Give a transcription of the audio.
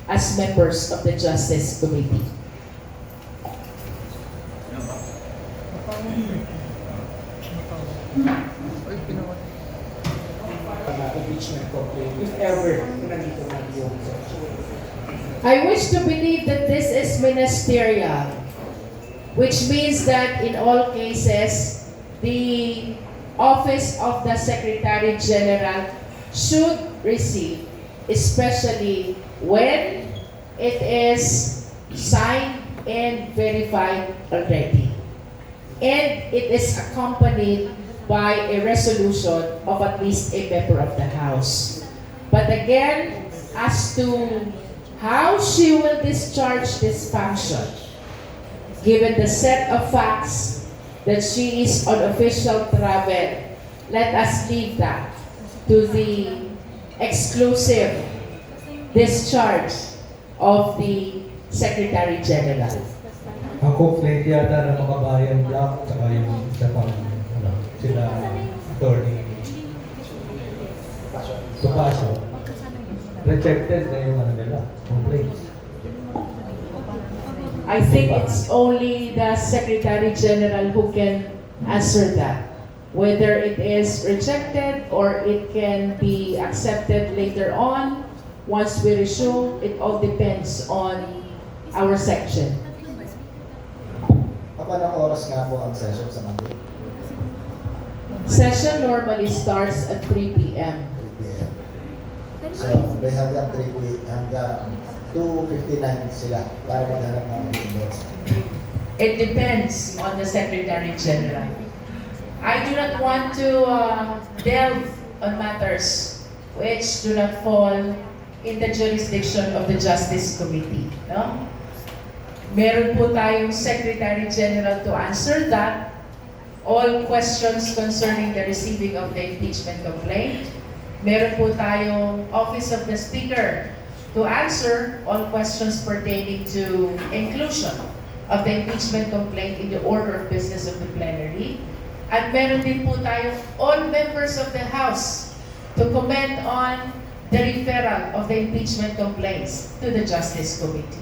as members of the Justice Committee. Impeachment complaint, if ever nandito na yung I wish to believe that this is ministerial, which means that in all cases, the Office of the Secretary General should receive, especially when it is signed and verified already. And it is accompanied by a resolution of at least a member of the House. But again, as to how she will discharge this function, given the set of facts that she is on official travel, let us leave that to the exclusive discharge of the Secretary General. Ang complaint yata ng mga bayan black at yung isa pang sila attorney Topacio. Rejected na yung nila, complaints. I think it's only the Secretary General who can answer that. Whether it is rejected or it can be accepted later on, once we resume, it all depends on our section. Anong oras nga po ang session sa Monday? Session normally starts at 3 p.m. 3 p.m. So, may hanggang 3 p.m. hanggang 2:59 sila para maghanap ng index. It depends on the Secretary General. I do not want to delve on matters which do not fall in the jurisdiction of the Justice Committee. No? Meron po tayong Secretary General to answer that. All questions concerning the receiving of the impeachment complaint. Meron po tayong Office of the Speaker to answer all questions pertaining to inclusion of the impeachment complaint in the order of business of the plenary. At meron din po tayong all members of the House to comment on the referral of the impeachment complaints to the Justice Committee.